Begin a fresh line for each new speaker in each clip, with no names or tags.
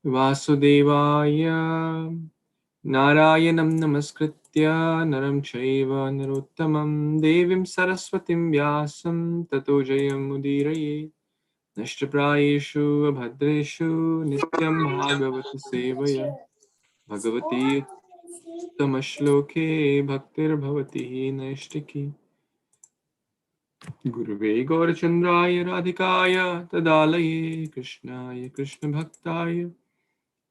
Vasudevaya Narayanam Namaskritya Naram Chaiva Narottamam Devim Saraswatim Vyasam Tato Jayam Udiraye Nashtaprayeshu Abhadreshu Nityaṁ bhāgavata-sevayā Bhagavati Tamashloke Bhaktir Bhavati Naishtiki Guruve Gaurachandraya Radhikaya Tadalaye Krishnaya Krishna Bhaktaya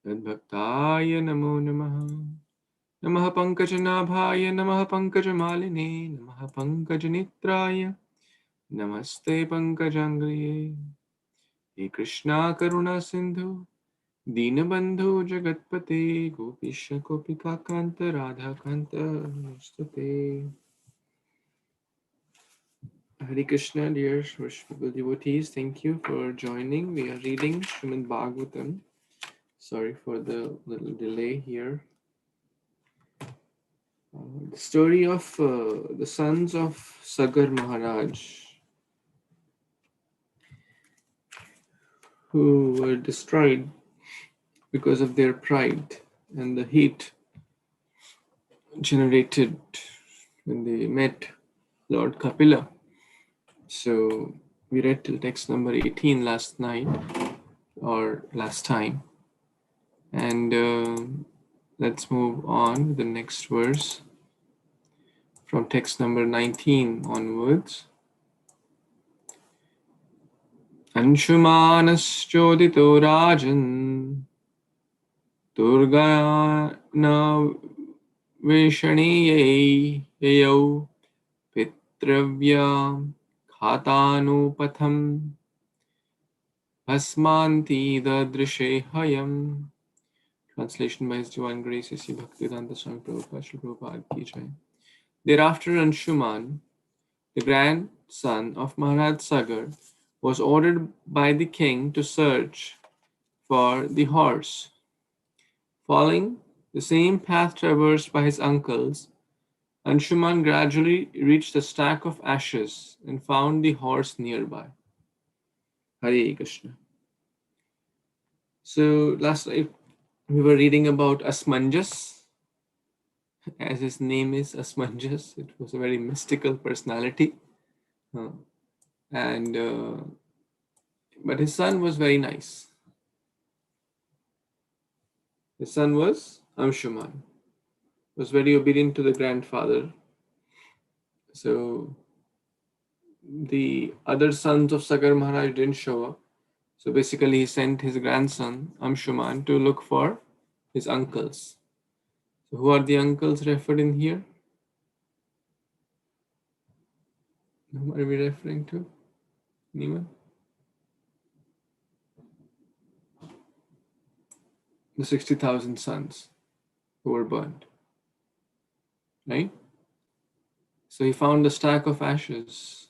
Tadbhaktaya Namo Namaha Namaha Pankajanaභaya Namaha Pankajamaline Namaha Pankajanitraya Namaste Pankajangriye He Krishna Karuna Sindhu Dīnabandhu Jagatpate Gopisha Gopika Kanta Radha Kanta Namaste. Hare Krishna, dear worshipful devotees, thank you for joining. We are reading Śrīmad-Bhāgavatam. Sorry for the little delay here. The story of the sons of Sagara Maharaj, who were destroyed because of their pride and the heat generated when they met Lord Kapila. So we read till text number 18 last night or last time, and let's move on with the next verse from text number 19 onwards. Anshumanaschodito rajan Durgana Vishaniye Pitravya Khatanupatham Bhasmanti Dadrishe Hayam. Translation by His Divine Grace Sri Bhaktivedanta Swami Prabhupada Srila Prabhupada Ki Jai. Thereafter Anshuman, the grandson of Maharaj Sagar, was ordered by the king to search for the horse. Following the same path traversed by his uncles, Anshuman gradually reached a stack of ashes and found the horse nearby. Hare Kṛṣṇa. So last night we were reading about Asmanjas, as his name is Asmanjas. It was a very mystical personality, but his son was very nice. His son was Anshuman, was very obedient to the grandfather. So the other sons of Sagara Maharaj didn't show up. So basically he sent his grandson Anshuman to look for his uncles. So who are the uncles referred in here? Whom are we referring to? Anyone? The 60,000 sons who were burned. Right? So he found a stack of ashes.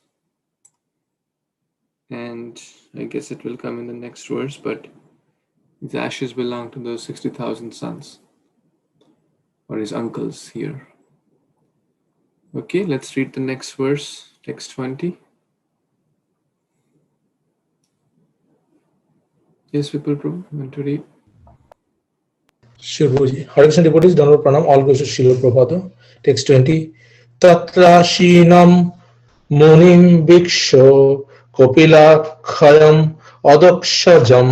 And I guess it will come in the next verse, but these ashes belong to those 60,000 sons, or his uncles here. Okay, let's read the next verse, text 20. Yes, Vipul Prabhu, you want to read?
Sure, Guruji. Hare Kṛṣṇa devotees, Dhanava Pranam, all goes to Srila Prabhupada. Text 20. Tatrashinam munim viksho kopila khayam adakshajam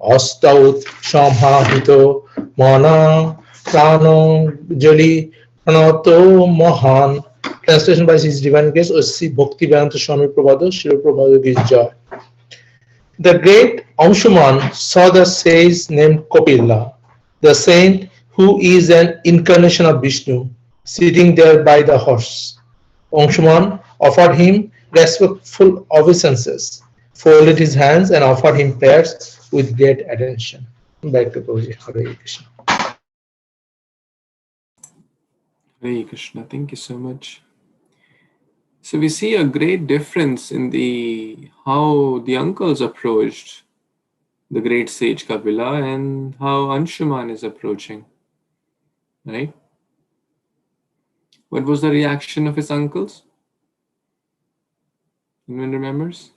astaut samhahito mana prano jali pranato mahan. Translation by His Divine Grace Sri Bhaktivedanta Swami Prabhupada Srila Prabhupada Ki Jai. The great Anshuman saw the sage named Kapila, the saint who is an incarnation of Vishnu, sitting there by the horse. Anshuman offered him respectful obeisances, folded his hands and offered him prayers with great attention. Back to Prabhuji. Hare Kṛṣṇa.
Hare Kṛṣṇa, thank you so much. So we see a great difference in how the uncles approached the great sage Kapila and how Anshuman is approaching, right? What was the reaction of his uncles? Anyone remembers?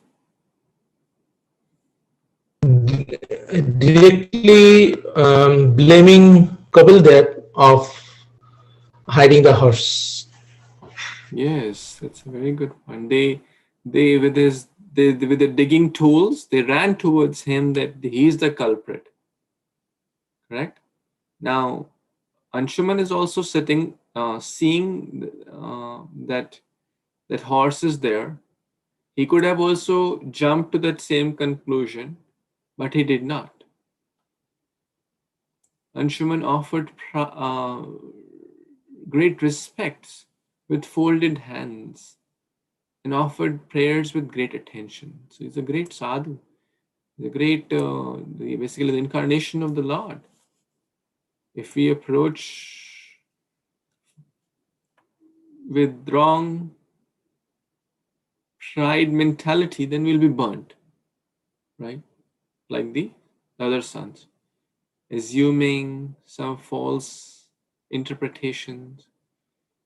directly blaming Kapiladeva of hiding the horse.
Yes, that's a very good point. They with the digging tools, they ran towards him that he's the culprit. Correct? Now, Anshuman is also sitting, seeing that horse is there. He could have also jumped to that same conclusion, but he did not. Anshuman offered great respects with folded hands and offered prayers with great attention. So he's a great sadhu, the great, basically the incarnation of the Lord. If we approach with wrong pride mentality, then we'll be burnt, right? Like the other sons, assuming some false interpretations.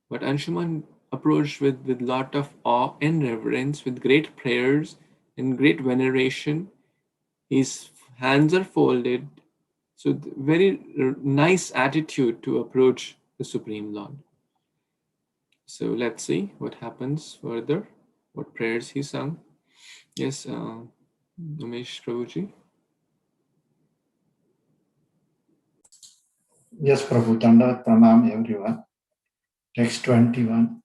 But Anshuman approached with lot of awe and reverence, with great prayers and great veneration. His hands are folded. So very nice attitude to approach the Supreme Lord. So let's see what happens further, what prayers he sung. Yes, Umesh Prabhuji.
Yes, Prabhu, Dandavat Pranam everyone. Text 21.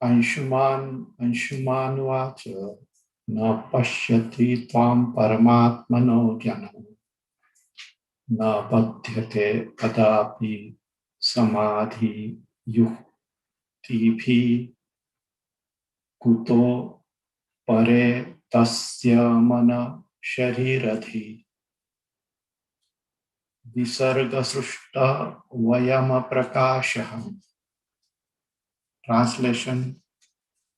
Anshuman vacha na pashyati tvam paramatmano jnanam na badhyate kadapi samadhi yukti kuto pare tasya mana shariradhi visarga srushta vayama prakashaham. Translation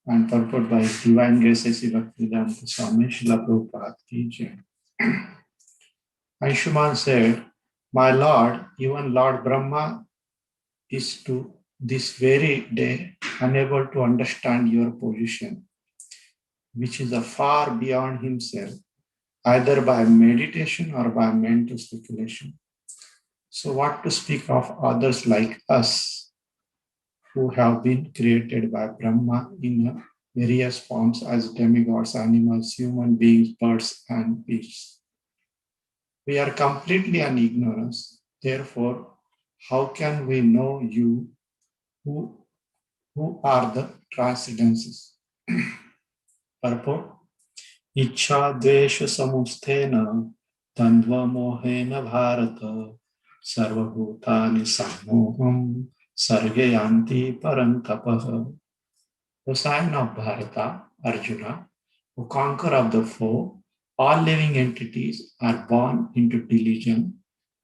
and purport by His Divine Grace Sri Bhaktivedanta Swami Srila Prabhupada ki jai. Anshuman said, "My Lord, even Lord Brahma is to this very day unable to understand your position, which is a far beyond himself, either by meditation or by mental speculation. So what to speak of others like us, who have been created by Brahma in various forms as demigods, animals, human beings, birds, and beasts. We are completely in ignorance. Therefore, how can we know you who are the transcendences?" Purport. Ichha dvesha samustena tandva mohena bharata sarva bhutani sammoham sargayanti parantapah. O sign of Bharata, Arjuna, O conqueror of the foe, all living entities are born into delusion,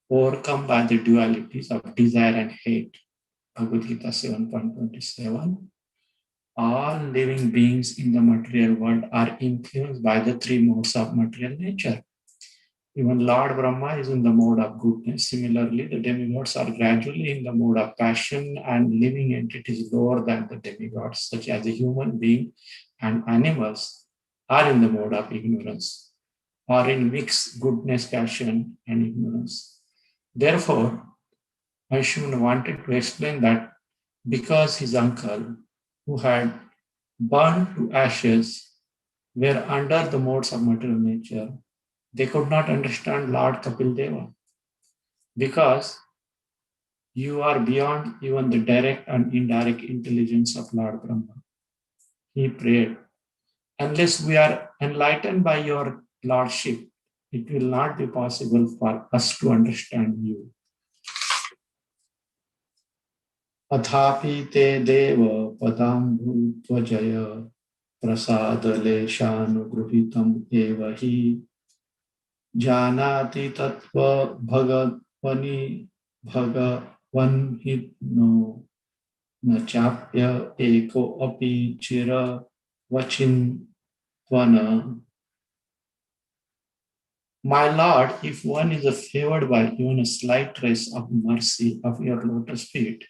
overcome by the dualities of desire and hate. Bhagavad Gita 7.27. All living beings in the material world are influenced by the three modes of material nature. Even Lord Brahma is in the mode of goodness. Similarly, the demigods are gradually in the mode of passion, and living entities lower than the demigods, such as the human being and animals, are in the mode of ignorance, or in mixed goodness, passion, and ignorance. Therefore, Anshuman wanted to explain that because his uncle, who had burned to ashes, were under the modes of material nature, they could not understand Lord Kapiladeva, because you are beyond even the direct and indirect intelligence of Lord Brahma. He prayed, "Unless we are enlightened by your Lordship, it will not be possible for us to understand you. Athapi te deva padambu tvajaya prasadaleshanugruhitam eva hi janati tattva bhagavani bhagavanhidno nachapya eko api chira vachintwana." My Lord, if one is favored by even a slight trace of mercy of your lotus feet,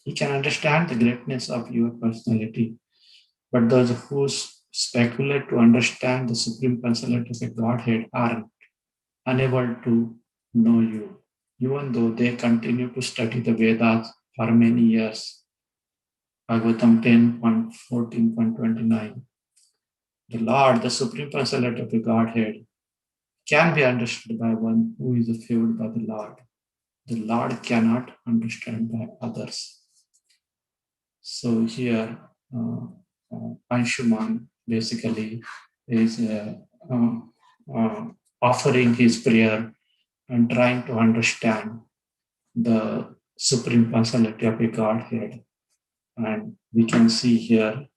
he can understand the greatness of your personality. But those whose speculate to understand the Supreme Personality of the Godhead are unable to know you, even though they continue to study the Vedas for many years. Bhagavatam 10.14.29. The Lord, the Supreme Personality of the Godhead, can be understood by one who is favored by the Lord. The Lord cannot understand by others. So here, Anshuman basically is offering his prayer and trying to understand the Supreme Personality of the Godhead. And we can see here,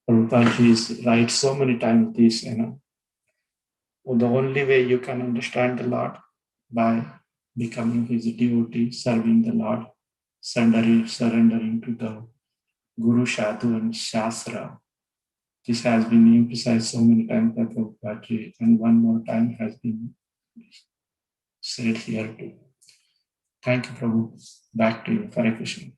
Prabhupada writes so many times this, the only way you can understand the Lord by becoming his devotee, serving the Lord, surrendering to the Guru, Sadhu, and Shastra. This has been emphasized so many times by Prabhupada, and one more time has been said here too. Thank you, Prabhu. Back to you. Hare Kṛṣṇa.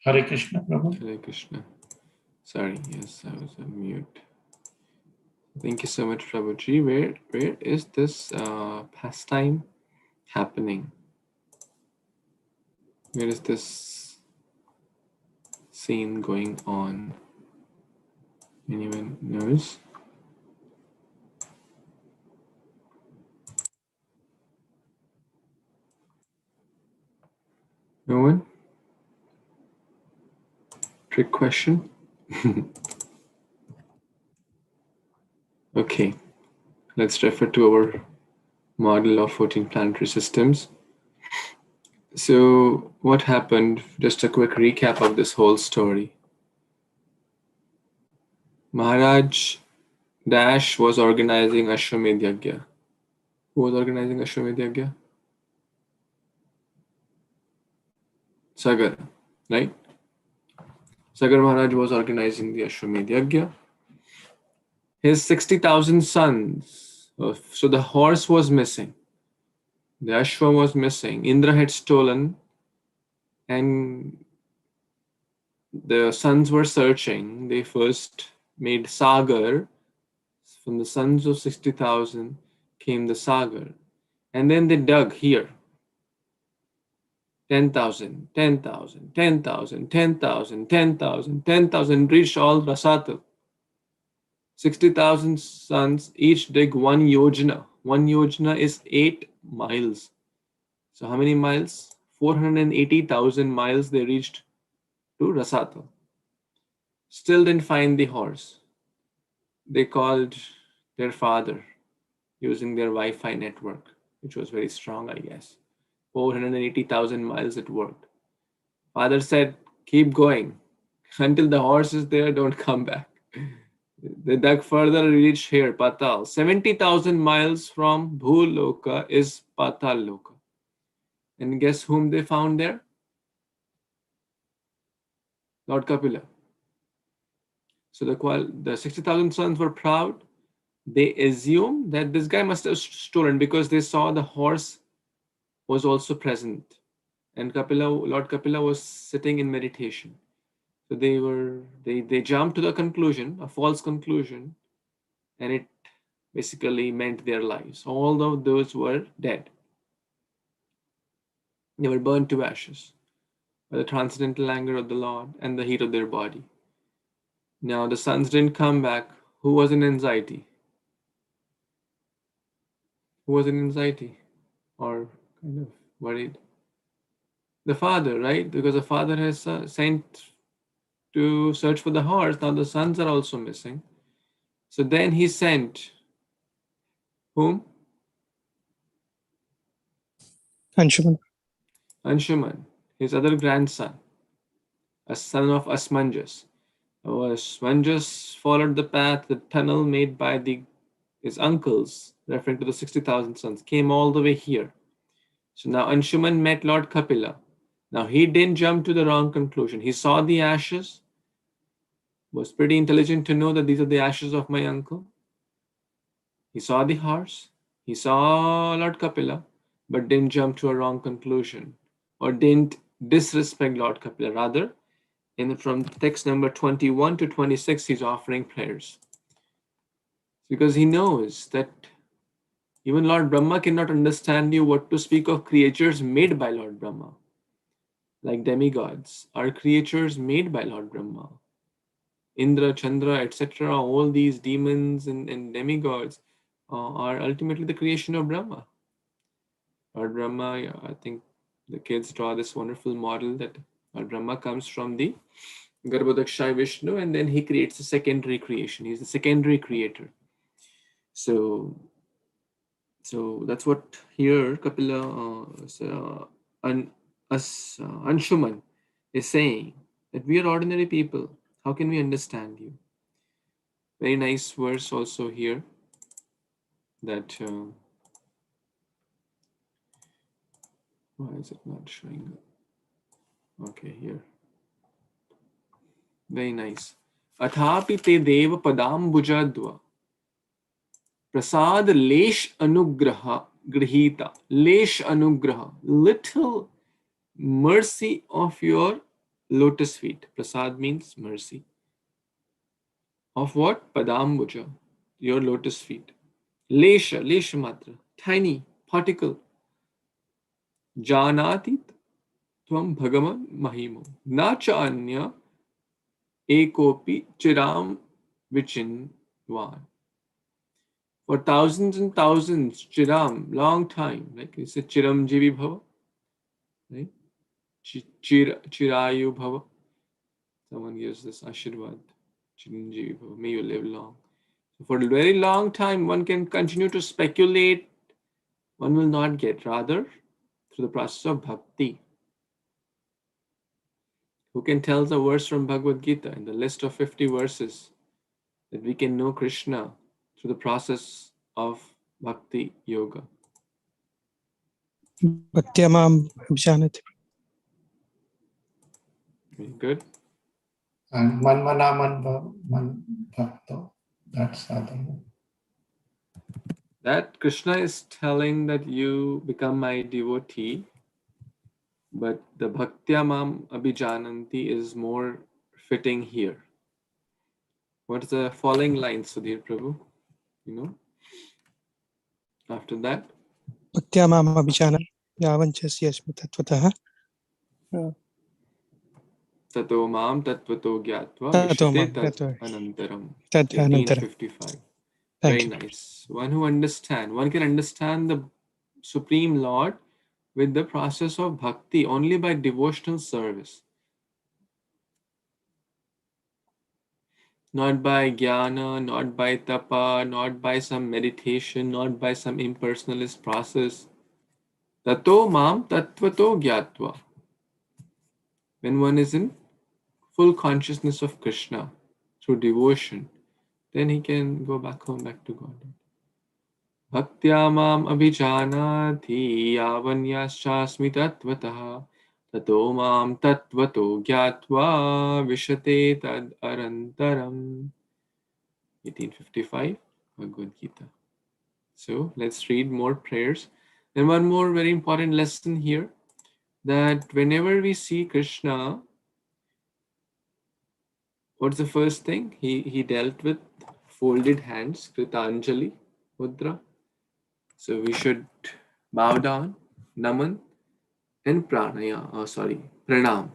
Hare Kṛṣṇa, Prabhu.
Hare Krishna. Sorry, yes, I was on mute. Thank you so much, Prabhuji. Where is this pastime happening? Where is this scene going on? Anyone knows? No one? Trick question? Okay, let's refer to our model of 14 planetary systems. So what happened? Just a quick recap of this whole story. Maharaj Dash was organizing Ashwamedh Yajna. Who was organizing Ashwamedh Yajna? Sagara, right? Sagara Maharaj was organizing the Ashwamedh Yajna. His 60,000 sons, so the horse was missing. The Ashwa was missing. Indra had stolen, and the sons were searching. They first made Sagar. From the sons of 60,000 came the Sagar. And then they dug here. 10,000, 10,000, 10,000, 10,000, 10,000, 10,000, reached all Rasatal. 60,000 sons, each dig 1 yojana. 1 yojana is 8 miles. So how many miles? 480,000 miles they reached to Rasatal. Still didn't find the horse. They called their father using their Wi-Fi network, which was very strong, I guess. 480,000 miles it worked. Father said, keep going. Until the horse is there, don't come back. They dug further, reached here, Patal. 70,000 miles from Bhuloka is Patal Loka. And guess whom they found there? Lord Kapila. So the 60,000 sons were proud. They assumed that this guy must have stolen because they saw the horse was also present. And Lord Kapila was sitting in meditation. So they jumped to the conclusion, a false conclusion, and it basically meant their lives. All of those were dead. They were burned to ashes by the transcendental anger of the Lord and the heat of their body. Now the sons didn't come back. Who was in anxiety? Who was in anxiety or kind of worried? The father, right? Because the father has sent to search for the horse. Now the sons are also missing. So then he sent whom?
Anshuman.
Anshuman, his other grandson, a son of Asmanjas. Asmanjas followed the path, the tunnel made by his uncles, referring to the 60,000 sons, came all the way here. So now Anshuman met Lord Kapila. Now he didn't jump to the wrong conclusion. He saw the ashes, was pretty intelligent to know that these are the ashes of my uncle. He saw the horse, he saw Lord Kapila, but didn't jump to a wrong conclusion or didn't disrespect Lord Kapila. Rather, from text number 21 to 26, he's offering prayers. Because he knows that even Lord Brahma cannot understand you, what to speak of creatures made by Lord Brahma. Like demigods are creatures made by Lord Brahma. Indra, Chandra, etc., all these demons and demigods are ultimately the creation of Brahma. Lord Brahma, I think the kids draw this wonderful model that Lord Brahma comes from the Garbhodakshaya Vishnu, and then he creates a secondary creation. He's the secondary creator. So that's what here Kapila Anshuman is saying, that we are ordinary people. How can we understand you? Very nice verse also here that why is it not showing up? Okay, here. Very nice. Athapi te deva padambujadva prasad lesh anugraha grihita. Lesh anugraha, little mercy of your lotus feet. Prasad means mercy. Of what? Padambuja, your lotus feet. Lesha matra, tiny particle. Janatit tvam bhagavan mahimo. Nacha anya ekopi chiram vichinvan. For thousands and thousands, chiram, long time. Like you said, chiram jivi bhava. Right? Chirayu bhava. Someone gives this ashirvad. Chiranjeevi bhava. May you live long. So for a very long time, one can continue to speculate. One will not get. Rather, through the process of bhakti. Who can tell the verse from Bhagavad Gita in the list of 50 verses that we can know Krishna through the process of bhakti yoga?
Bhaktyamam Abhijanati.
Very good.
And manmana man bhakto. That's the other one.
That Krishna is telling that you become my devotee, but the bhaktyamam abhijananti is more fitting here. What's the following line, Sudhir Prabhu? You know, after that.
Bhaktyamam Abhijanati. Yavanchasya Tattvataha.
Tato mam tattvato gyatva
Tato
vishite
mam
tad
gyatva
anantaram.
tad anantaram.
1855.
Thank
Very
you.
nice. One who understands, one can understand the Supreme Lord with the process of bhakti only by devotional service. Not by jnana, not by tapa, not by some meditation, not by some impersonalist process. Tato mam tattvato gyatva. When one is in full consciousness of Krishna through devotion, then he can go back home, back to God. Bhaktya mam abhijanati yavanyaschasmi tattvataha tato mam tattvato gyatva vishate tad arantaram. 1855, Bhagavad Gita. So let's read more prayers. And one more very important lesson here, that whenever we see Krishna, what's the first thing? He dealt with folded hands, Kritanjali Mudra. So we should bow down, Naman, and Pranam.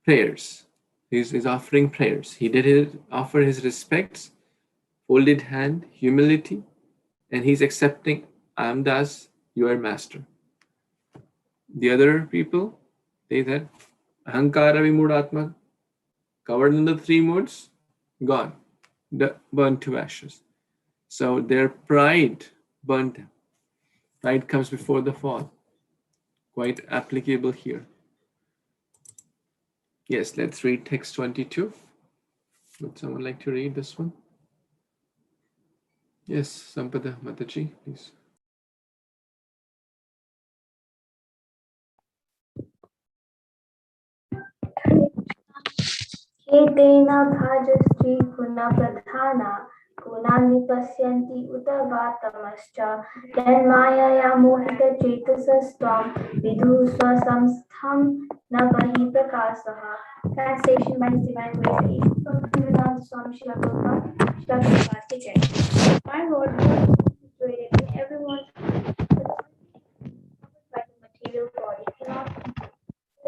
Prayers. He's offering prayers. He did offer his respects, folded hand, humility, and he's accepting, I am Das, your master. The other people, they said, Ahankara Vimudatma, covered in the three modes, gone, burnt to ashes. So their pride burnt them. Pride comes before the fall. Quite applicable here. Yes, let's read text 22. Would someone like to read this one? Yes, Sampada Mataji, please.
Etena bhajastri guna pradhana gunani pasyanti utavatamascha tanmaya mohita chetasastam vidhu swasamstham nabahi prakasaha. Translation by His Divine Grace from Bhaktivedanta Swami Śrīla Prabhupada ki Jai. My Lord, who is situated in everyone's by the material body cannot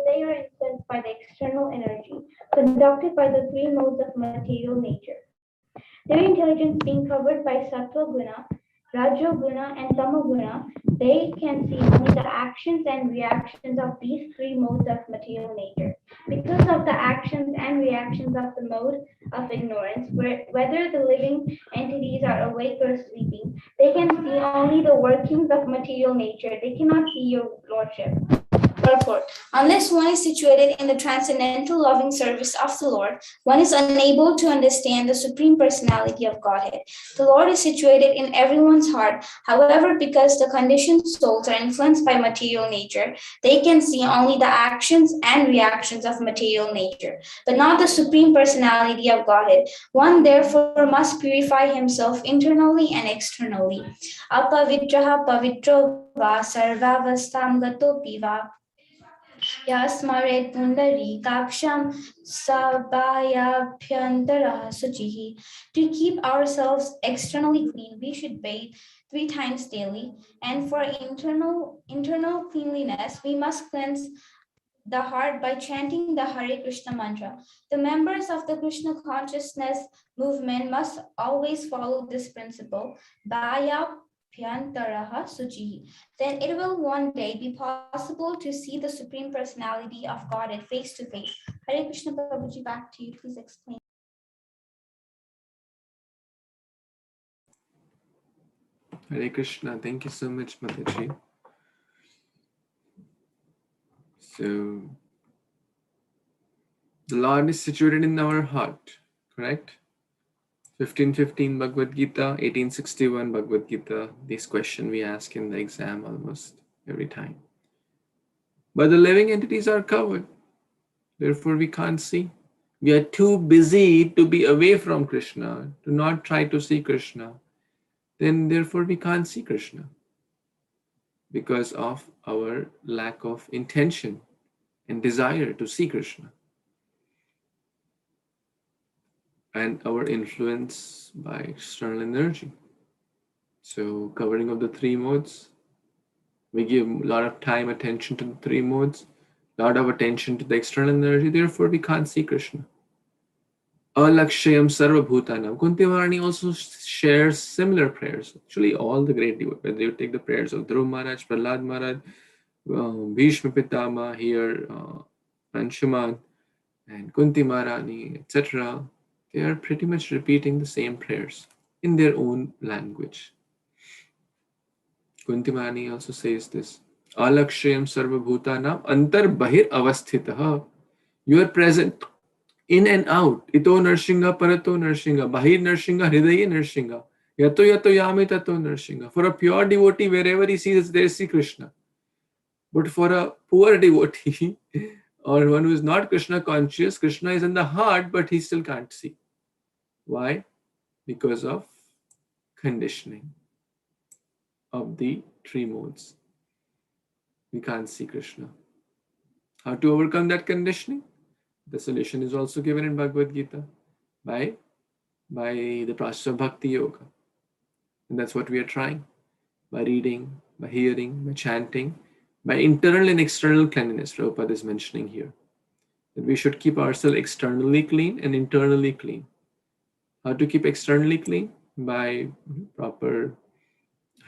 they are influenced by the external energy, conducted by the three modes of material nature. Their intelligence being covered by Sattva Guna, Raja Guna, and Tama Guna, they can see only the actions and reactions of these three modes of material nature. Because of the actions and reactions of the mode of ignorance, whether the living entities are awake or sleeping, they can see only the workings of material nature. They cannot see your lordship. Therefore, unless one is situated in the transcendental loving service of the Lord, one is unable to understand the Supreme Personality of Godhead. The Lord is situated in everyone's heart. However, because the conditioned souls are influenced by material nature, they can see only the actions and reactions of material nature, but not the Supreme Personality of Godhead. One therefore must purify himself internally and externally. Apavitraha pavitro va sarvavastam gatopi va Yasmaret Pundarikaksham Sabhayabhyantara Suchihi. To keep ourselves externally clean, we should bathe 3 times daily. And for internal cleanliness, we must cleanse the heart by chanting the Hare Kṛṣṇa mantra. The members of the Krishna consciousness movement must always follow this principle. Bhayabhyantaraha Suchihi. Then it will one day be possible to see the Supreme Personality of Godhead face to face. Hare Krishna Prabhuji, back to you. Please explain.
Hare Krishna. Thank you so much, Mataji. So, the Lord is situated in our heart, correct? 1515 Bhagavad Gita, 1861 Bhagavad Gita. This question we ask in the exam almost every time. But the living entities are covered. Therefore, we can't see. We are too busy to be away from Krishna, to not try to see Krishna. Then, therefore, we can't see Krishna because of our lack of intention and desire to see Krishna. And our influence by external energy. So covering of the 3 modes, we give a lot of time, attention to the 3 modes, a lot of attention to the external energy, therefore we can't see Krishna. Alakshayam sarva bhutanam. Kunti Maharani also shares similar prayers. Actually, all the great devotees, whether you take the prayers of Dhruva Maharaj, Prahlad Maharaj, Bhishma Pitama here, Anshuman, and Kunti Maharani, etc., they are pretty much repeating the same prayers in their own language. Kunti Maharani also says this, Alakshayam sarva bhutanam antar bahir avasthitaha. You are present in and out. Ito narshinga parato narshinga. Bahir narshinga hridaye narshinga. Yato yato yami tato narshinga. For a pure devotee, wherever he sees, there is Krishna. But for a poor devotee, or one who is not Krishna conscious, Krishna is in the heart, but he still can't see. Why? Because of conditioning of the 3 modes. We can't see Krishna. How to overcome that conditioning? The solution is also given in Bhagavad Gita by the process of Bhakti Yoga. And that's what we are trying. By reading, by hearing, by chanting, by internal and external cleanliness, Prabhupada is mentioning here. That we should keep ourselves externally clean and internally clean. How to keep externally clean? By proper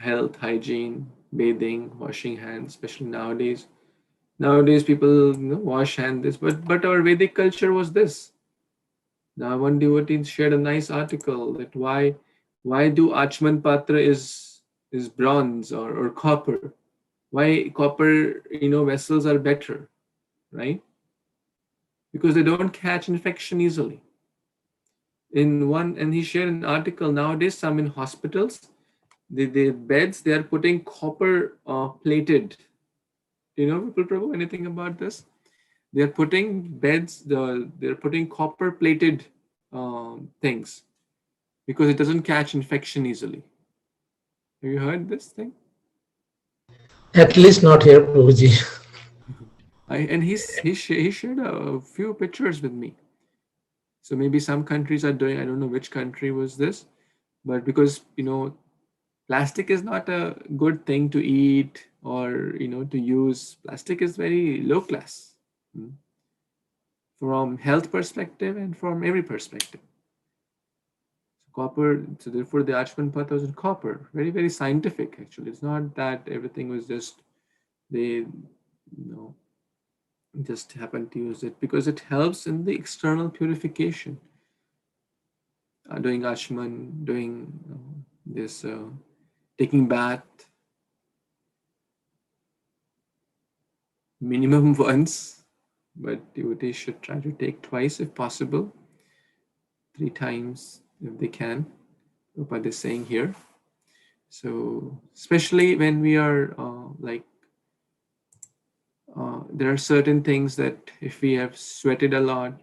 health, hygiene, bathing, washing hands, especially nowadays. Nowadays people wash hands, but our Vedic culture was this. Now one devotee shared a nice article that why do Achman Patra is bronze or copper? Why copper vessels are better, right? Because they don't catch infection easily. And he shared an article nowadays, some in hospitals, the beds, they are putting copper plated. Do you know, Vipul Prabhu, anything about this? they're putting beds, they're putting copper plated things because it doesn't catch infection easily. Have you heard this thing?
At least not here, Prabhuji.
And he shared a few pictures with me. So maybe some countries are doing, I don't know which country was this, but because, plastic is not a good thing to eat or, to use. Plastic is very low class from health perspective and from every perspective. Copper, so therefore the Achman Path was in copper. Very, very scientific actually. It's not that everything was just, they, just happened to use it because it helps in the external purification. Doing Achman, doing this, taking bath, minimum once, but devotees should try to take twice if possible, 3 times if they can. Prabhupada is saying here. So especially when we are there are certain things that if we have sweated a lot,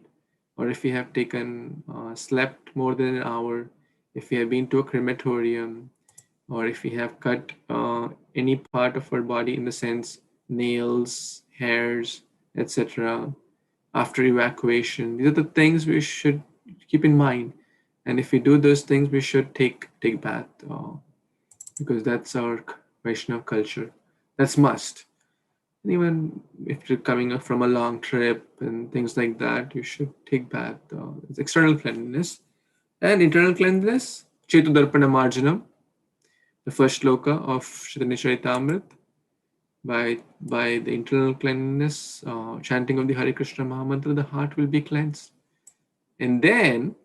or if we have taken, slept more than an hour, if we have been to a crematorium, or if we have cut any part of our body, in the sense nails, hairs, etc., after evacuation, these are the things we should keep in mind. And if we do those things, we should take bath, because that's our Vaishnava culture. That's must. And even if you're coming up from a long trip and things like that, you should take bath. It's external cleanliness. And internal cleanliness, Chetudarpana Marjanam, the first shloka of Śrī Caitanya-caritāmṛta. By the internal cleanliness, chanting of the Hare Kṛṣṇa Mahamantra, the heart will be cleansed. And then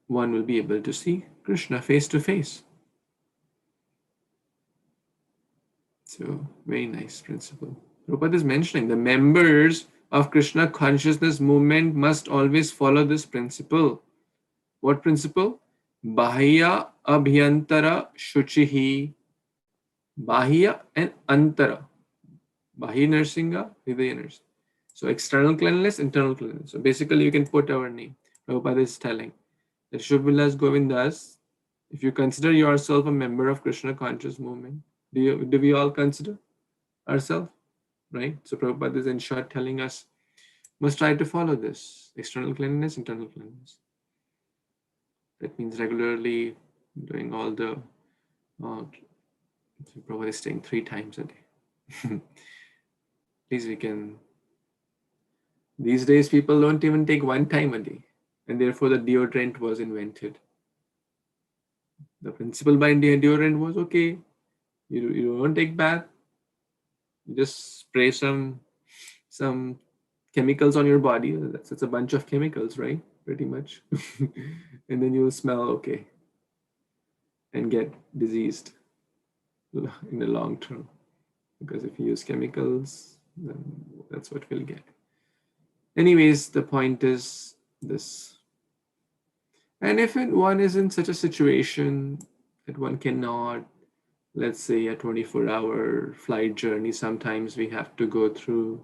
one will be able to see Krishna face to face. So, very nice principle. Prabhupada is mentioning the members of Krishna consciousness movement must always follow this principle. What principle? Bahya abhyantara shuchihi. Bahya and antara. Bahya Narsinga, Hridaya Narsinga. So external cleanliness, internal cleanliness. So basically you can put our name. Prabhupada is telling that Shubhavilas Govindas, if you consider yourself a member of Krishna conscious movement, do we all consider ourselves? Right? So Prabhupada is in short telling us, must try to follow this. External cleanliness, internal cleanliness. That means regularly doing all the, Prabhupada is saying 3 times a day. Please, we can, these days people don't even take 1 time a day. And therefore the deodorant was invented. The principle behind the deodorant was, okay, you don't take bath, you just spray some chemicals on your body. That's a bunch of chemicals, right? Pretty much. And then you'll smell okay and get diseased in the long term. Because if you use chemicals, then that's what we'll get. Anyways, the point is this. And if one is in such a situation that one cannot, let's say a 24-hour flight journey, sometimes we have to go through,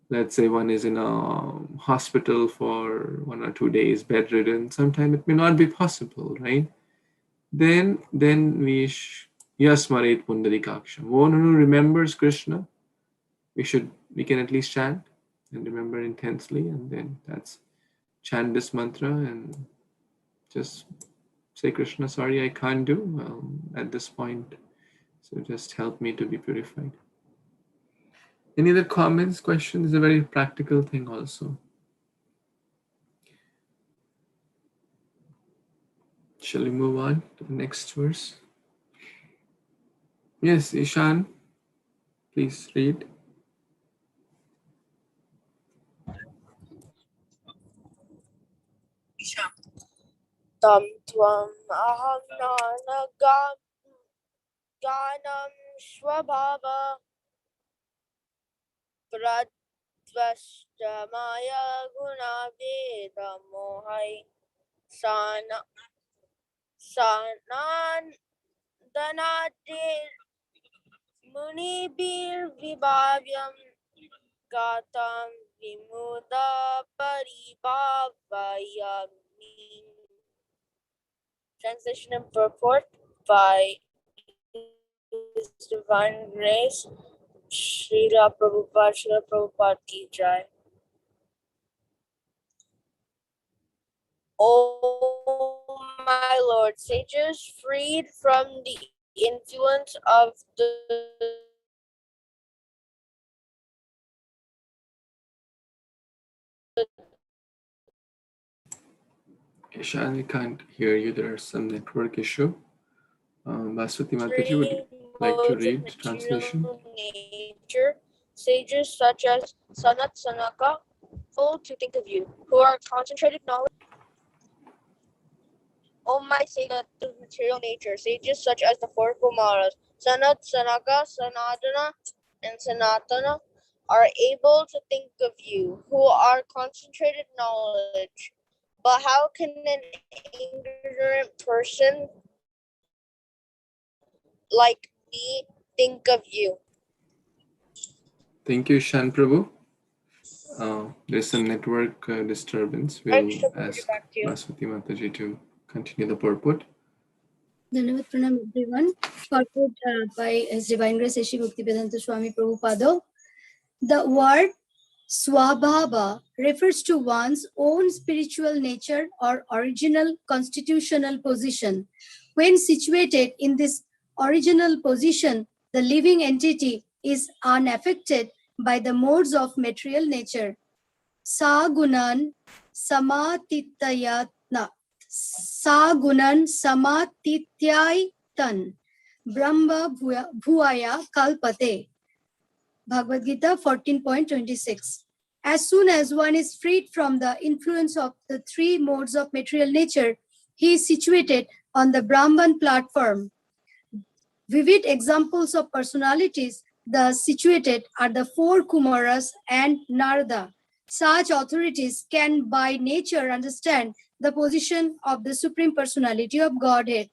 let's say one is in a hospital for 1 or 2 days, bedridden, sometimes it may not be possible, right? Then we Yasmaret Pundarikaksham. One who remembers Krishna, we can at least chant and remember intensely, and then that's chant this mantra and just say, Krishna, sorry, I can't do at this point. So just help me to be purified. Any other comments, questions? It's a very practical thing also. Shall we move on to the next verse? Yes, Ishan, please read.
Tam tvam aham nana ganam swabhava pradvashtamaya gunaveda mohai sanandanadir munibir vibhavyam gatam vimuda paribhavayami. Translation and purport by His Divine Grace, Srila Prabhupada Ki Jai. O my Lord, sages freed from the influence of the
Ishan, I can't hear you. There is some network issue. Baswati Mataji, would you like to
modes of
read translation?
material nature, sages such as Sanat Sanaka, full to think of you, who are concentrated knowledge. O my sages of material nature, sages such as the four Kumaras, Sanat, Sanaka, Sanadana, and Sanatana, are able to think of you, who are concentrated knowledge. But how can an ignorant person like me think of you?
Thank you, Ishan Prabhu. There's some network disturbance. We'll ask
Back to you.
Baswati Mataji to continue the purport.
Dhanyavad Pranam everyone. Purport by His Divine Grace Sri Bhaktivedanta Swami Prabhupada. The word Swabhava refers to one's own spiritual nature or original constitutional position. When situated in this original position, the living entity is unaffected by the modes of material nature. Sagunan samatitayatna. Sagunan samatityaitan. Brahma bhuaya kalpate. Bhagavad Gita 14.26. As soon as one is freed from the influence of the three modes of material nature, he is situated on the Brahman platform. Vivid examples of personalities thus situated are the four Kumaras and Narada. Such authorities can by nature understand the position of the Supreme Personality of Godhead.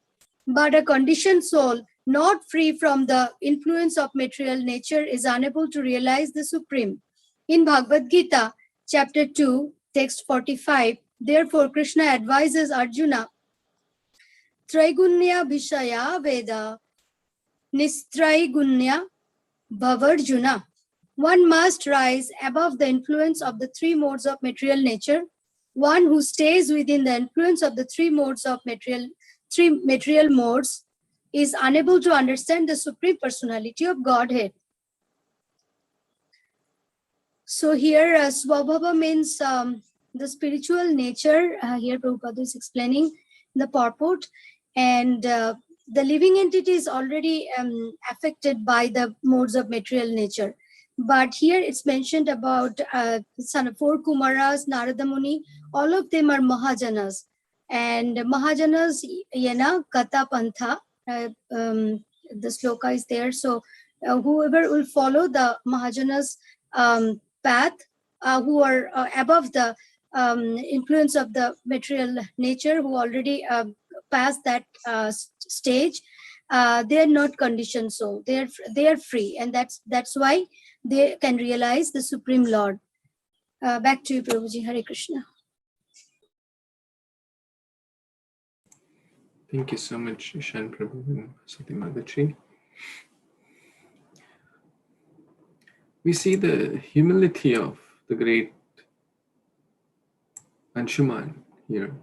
But a conditioned soul not free from the influence of material nature is unable to realize the Supreme. In Bhagavad Gita, chapter 2, text 45, therefore Krishna advises Arjuna, Traigunya Vishaya Veda, Nistraigunya Bhavarjuna. One must rise above the influence of the three modes of material nature. One who stays within the influence of the three material modes is unable to understand the Supreme Personality of Godhead. So here Swabhava means the spiritual nature. Here Prabhupada is explaining the purport, and the living entity is already affected by the modes of material nature. But here it's mentioned about four Kumaras, Narada Muni, all of them are Mahajanas. And Mahajanas, Yana, Kata Pantha, the sloka is there. So whoever will follow the Mahajanas path, who are above the influence of the material nature, who already passed that stage, they are not conditioned soul. They are free, and that's why they can realize the Supreme Lord. Back to you, Prabhuji. Hare Kṛṣṇa.
Thank you so much, Ishan Prabhu and Baswati Mataji. We see the humility of the great Anshuman here.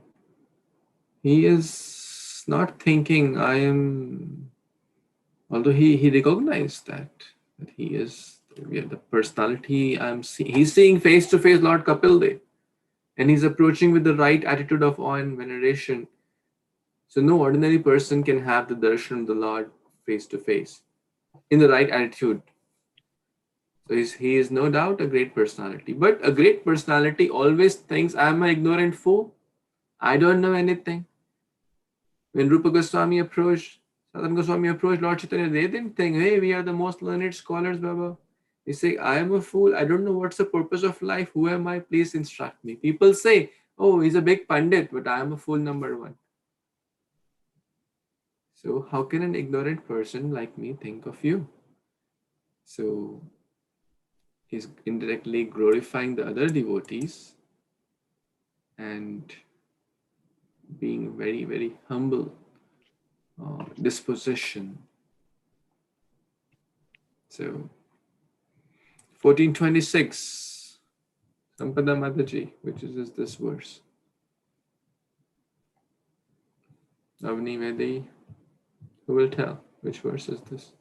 He is not thinking I am, although he recognized that he is the personality I'm seeing. He's seeing face to face Lord Kapildev, and he's approaching with the right attitude of awe and veneration. So no ordinary person can have the darshan of the Lord face to face in the right attitude. So he is no doubt a great personality. But a great personality always thinks, I'm an ignorant fool. I don't know anything. When Rupa Goswami approached, Sadhana Goswami approached Lord Chaitanya, they didn't think, hey, we are the most learned scholars, Baba. They say, I am a fool. I don't know what's the purpose of life. Who am I? Please instruct me. People say, oh, he's a big pandit, but I am a fool number one. So how can an ignorant person like me think of you? So he's indirectly glorifying the other devotees and being very, very humble disposition. So 1426, Sampada Mataji, which is this verse? Avni Vedi, who will tell which verse is this?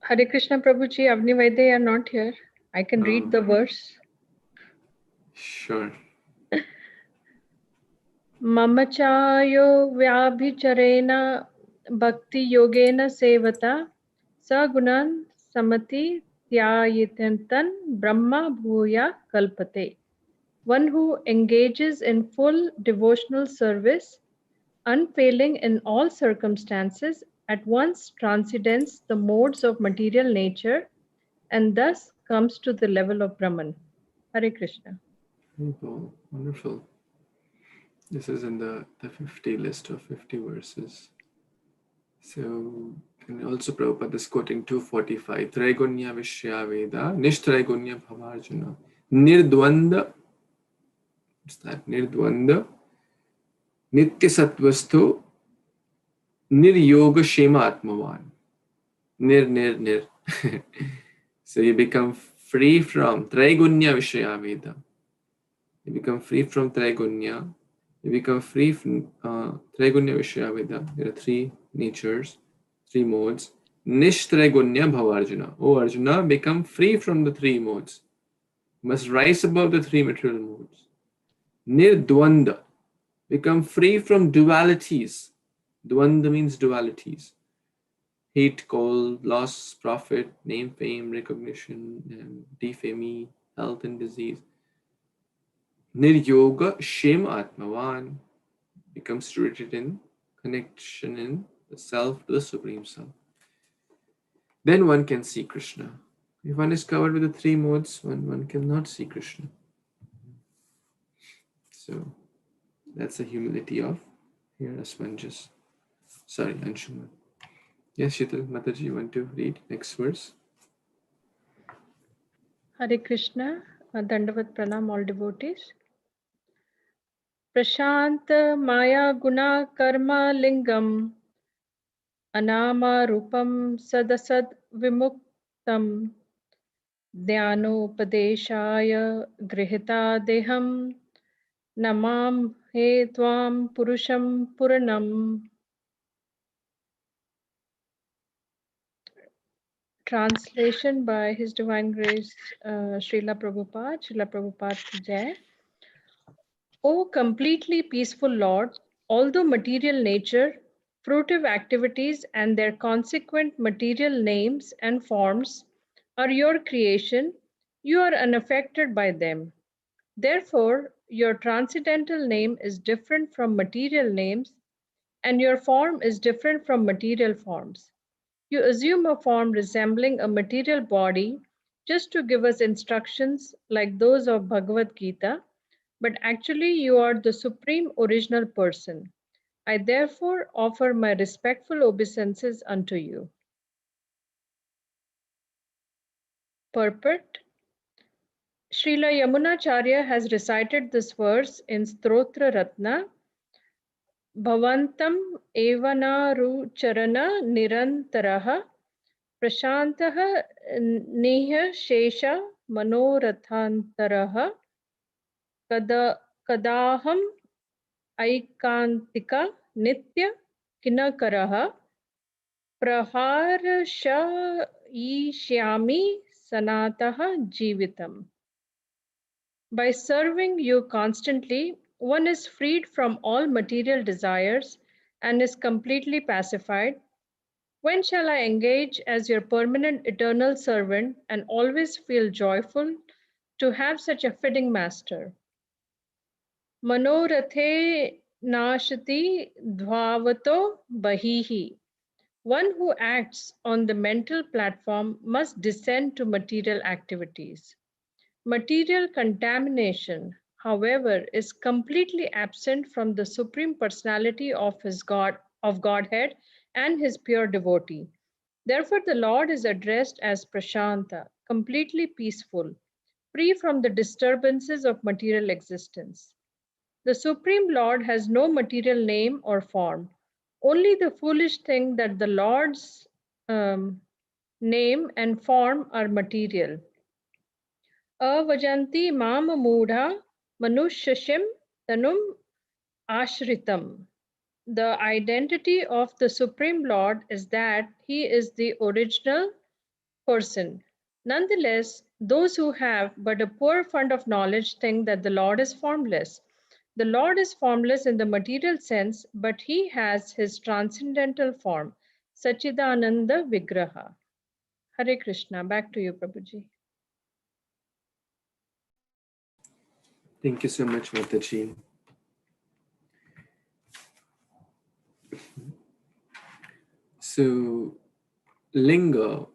Hare Krishna Prabhuji, Avni Vaidya are not here. I can read the verse.
Sure.
Mamachayo vyabhicharena bhakti yogena sevata sagunan samati tyayitantan brahma bhuya kalpate. One who engages in full devotional service, unfailing in all circumstances, at once transcends the modes of material nature and thus comes to the level of Brahman. Hare Krishna.
Wonderful. This is in the 50 list of 50 verses. So, and also Prabhupada is quoting 245. Traigunya Vishya Veda, Nishtraigunya Bhavarjuna, Nirdvanda, what's that? Nirdvanda, Nitya Sattvastu, Niryoga Shema Atmavan. Nir. So you become free from Traigunya Vishya Veda. You become free from Traigunya. You become free from Traigunya Vishya Veda. There are three natures, three modes. Nishtraigunya Bhavarjuna. Oh Arjuna, become free from the three modes. You must rise above the three material modes. Nirdvanda. Become free from dualities. Dvanda means dualities. Heat, cold, loss, profit, name, fame, recognition, and defame, health and disease. Niryoga Shem Atmavan becomes rooted in connection in the self to the Supreme Self. Then one can see Krishna. If one is covered with the three modes, one cannot see Krishna. So that's the humility of here as sponges. Sorry, Anshuman. Yes, Shital Mataji, you want to read next verse?
Hare Krishna, Dandavat Pranam, all devotees. Prashant Maya Guna Karma Lingam Anama Rupam Sadasad Vimuktam Dhyanopadeshaya Grihita Deham Namam He Tvam Purusham Puranam. Translation by His Divine Grace Srila Prabhupada Ki Jai. O completely peaceful Lord, although material nature, fruitive activities and their consequent material names and forms are your creation, you are unaffected by them. Therefore, your transcendental name is different from material names and your form is different from material forms. You assume a form resembling a material body just to give us instructions like those of Bhagavad Gita, but actually you are the supreme original person. I therefore offer my respectful obeisances unto you. Purport. Srila Yamunacharya has recited this verse in Stotra Ratna. Bhavantam evanaru charana nirantaraha prashantaha niha shesha manorathantaraha kadaham aikantika nitya kinakaraha praharshayishyami sanataha jivitam. By serving you constantly, one is freed from all material desires and is completely pacified. When shall I engage as your permanent eternal servant and always feel joyful to have such a fitting master? Manorathe nashati dvavato bahihi. One who acts on the mental platform must descend to material activities. Material contamination, however, is completely absent from the Supreme Personality of Godhead and his pure devotee. Therefore, the Lord is addressed as Prashanta, completely peaceful, free from the disturbances of material existence. The Supreme Lord has no material name or form. Only the foolish think that the Lord's name and form are material. Avajanti mam mudha manushashim tanum ashritam. The identity of the Supreme Lord is that he is the original person. Nonetheless, those who have but a poor fund of knowledge think that the Lord is formless. The Lord is formless in the material sense, but he has his transcendental form, Sachidananda Vigraha. Hare Krishna. Back to you, Prabhuji.
Thank you so much, Mataji. So, linga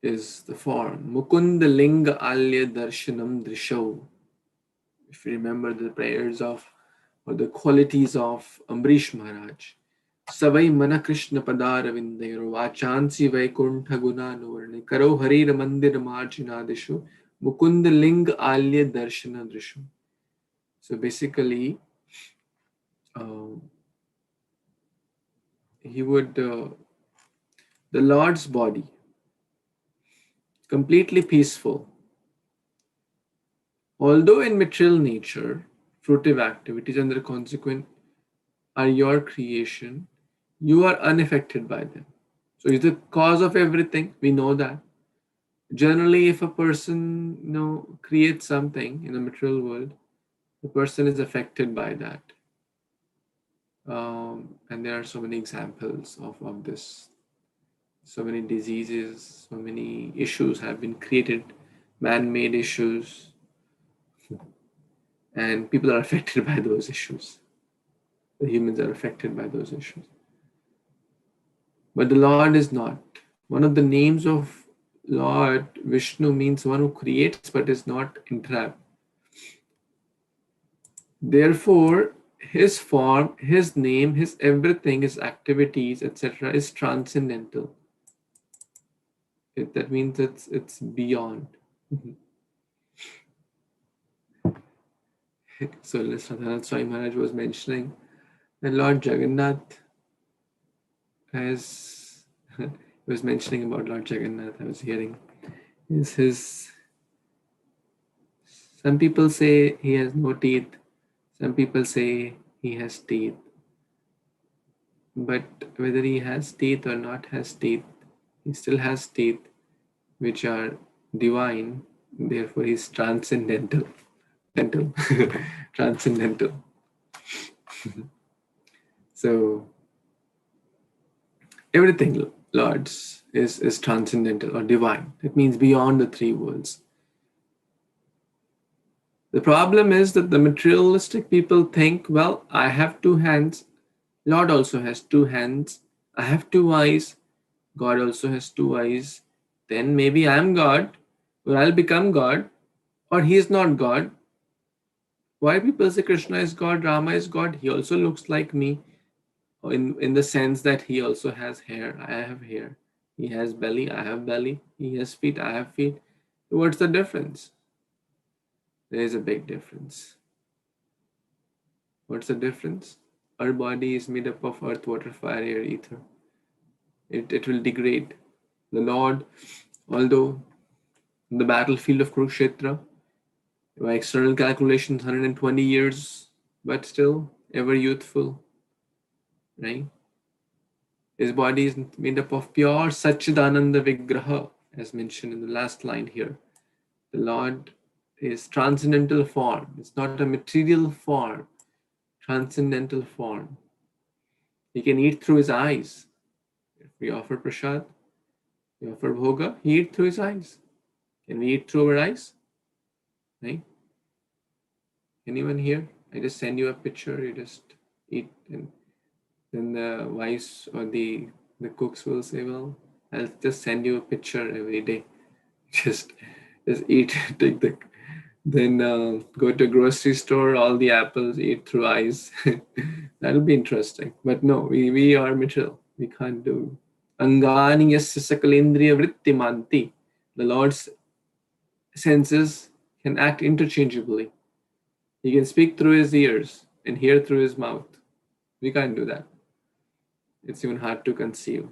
is the form. Mukunda linga alya darshanam drishau. If you remember the prayers of, or the qualities of Ambrish Maharaj. Savai mana Krishna padara vindayaro vachansi vaikuntha gunanuvarne karo harira mandir marjinadishu mukunda linga alya darshana drishu. So basically, he would, the Lord's body, completely peaceful. Although in material nature, fruitive activities and their consequent are your creation, you are unaffected by them. So he's the cause of everything. We know that. Generally, if a person creates something in the material world, the person is affected by that. And there are so many examples of this. So many diseases, so many issues have been created, man-made issues, and people are affected by those issues. The humans are affected by those issues. But the Lord is not. One of the names of Lord Vishnu means one who creates but is not entrapped. Therefore, his form, his name, his everything, his activities, etc. is transcendental. That means it's beyond. So Radhanath Swami Maharaj was mentioning that Lord Jagannath was mentioning about Lord Jagannath. I was hearing some people say he has no teeth, some people say he has teeth. But whether he has teeth or not has teeth, he still has teeth which are divine, therefore he's transcendental. Transcendental. So everything, Lord's, is transcendental or divine. It means beyond the three worlds. The problem is that the materialistic people think, well, I have two hands, Lord also has two hands, I have two eyes, God also has two eyes, then maybe I'm God, or I'll become God, or he is not God. Why people say Krishna is God, Rama is God? He also looks like me in the sense that he also has hair, I have hair. He has belly, I have belly. He has feet, I have feet. What's the difference? There is a big difference. What's the difference? Our body is made up of earth, water, fire, air, ether. It will degrade. The Lord, although in the battlefield of Kurukshetra, by external calculations, 120 years, but still ever youthful, right? His body is made up of pure Sachidananda Vigraha, as mentioned in the last line here. The Lord is transcendental form. It's not a material form, transcendental form. He can eat through his eyes. If we offer prasad, we offer bhoga, he eats through his eyes. Can we eat through our eyes? Right? Anyone here? I just send you a picture, you just eat, and then the wives or the cooks will say, well, I'll just send you a picture every day. Just eat, then go to a grocery store, all the apples, eat through eyes. That'll be interesting. But no, we are material. We can't do Angani yasya sakalendriya vrittimanti. The Lord's senses can act interchangeably. He can speak through his ears and hear through his mouth. We can't do that. It's even hard to conceive.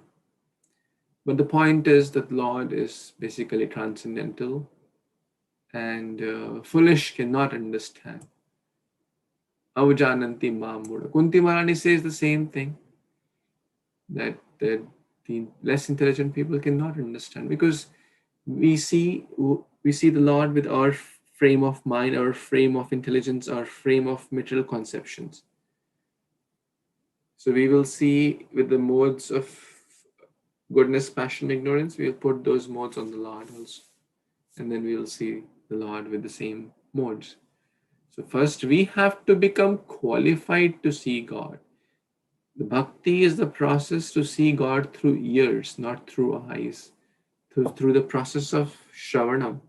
But the point is that Lord is basically transcendental, and foolish cannot understand. Avajananti mamura. Kunti Maharani says the same thing, that the less intelligent people cannot understand, because we see the Lord with our frame of mind, our frame of intelligence, our frame of material conceptions. So we will see with the modes of goodness, passion, ignorance, we'll put those modes on the Lord also. And then we'll see the Lord with the same modes. So first we have to become qualified to see God. The bhakti is the process to see God through ears, not through eyes. Through the process of shravanam.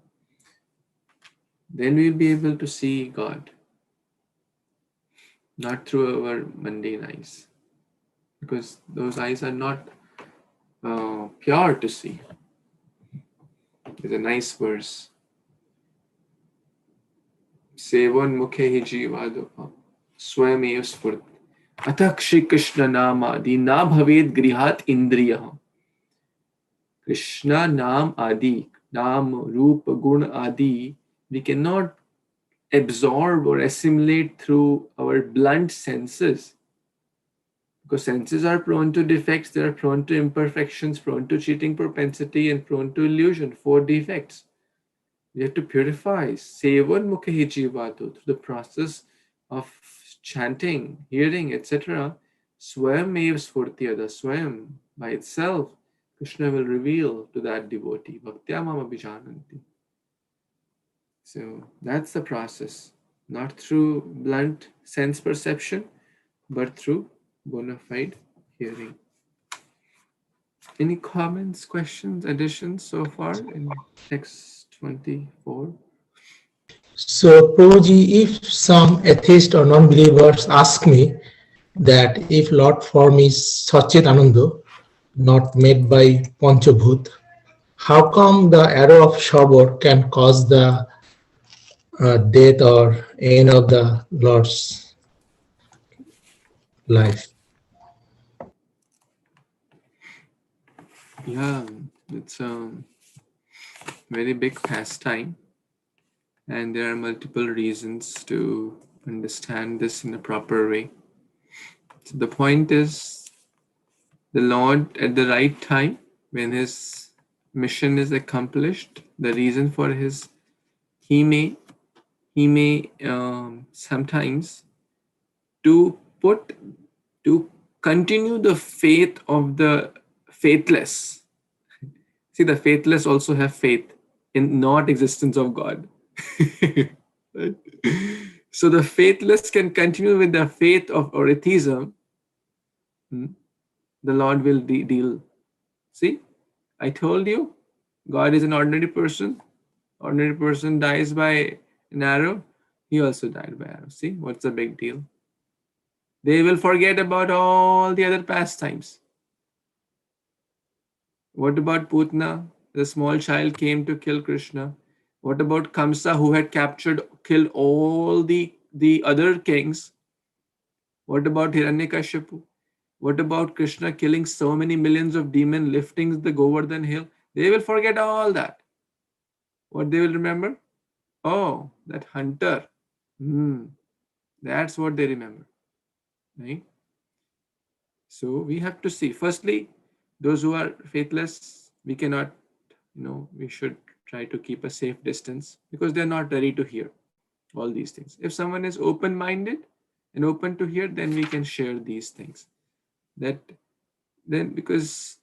Then we'll be able to see God, not through our mundane eyes, because those eyes are not pure to see. There's a nice verse. Sevan mukhe hi jivadapa swayam spurt atak Śrī Krishna namadi na bhaved grihat indriya. Krishna Nam Adi, Nam, Rupa, Gun Adi, we cannot absorb or assimilate through our blunt senses. Because senses are prone to defects, they are prone to imperfections, prone to cheating propensity, and prone to illusion. 4 defects. We have to purify. Sevan mukhe jivatu, through the process of chanting, hearing, etc. Swayam spurtiyada, Swayam by itself. Krishna will reveal to that devotee. Bhaktyamam abhijananti. So that's the process. Not through blunt sense perception, but through bona fide hearing. Any comments, questions, additions so far in text 24?
So, Prabhuji, if some atheist or non-believers ask me that if Lord form is Satchit Ananda, not made by Panchabhut, how come the arrow of Shabor can cause the death or end of the Lord's life?
Yeah, it's a very big pastime, and there are multiple reasons to understand this in a proper way. So the point is, the Lord at the right time, when his mission is accomplished, the reason for his, he may sometimes to continue the faith of the faithless. See, the faithless also have faith in not existence of God. Right? So the faithless can continue with the faith of atheism. The Lord will deal. See, I told you, God is an ordinary person. Ordinary person dies by an arrow. He also died by arrow. See, what's the big deal? They will forget about all the other pastimes. What about Putna? The small child came to kill Krishna. What about Kamsa, who had killed all the other kings? What about Hiranyakashipu? What about Krishna killing so many millions of demons, lifting the Govardhan hill? They will forget all that. What they will remember? Oh, that hunter. That's what they remember. Right? So we have to see. Firstly, those who are faithless, we cannot, we should try to keep a safe distance, because they're not ready to hear all these things. If someone is open-minded and open to hear, then we can share these things. Because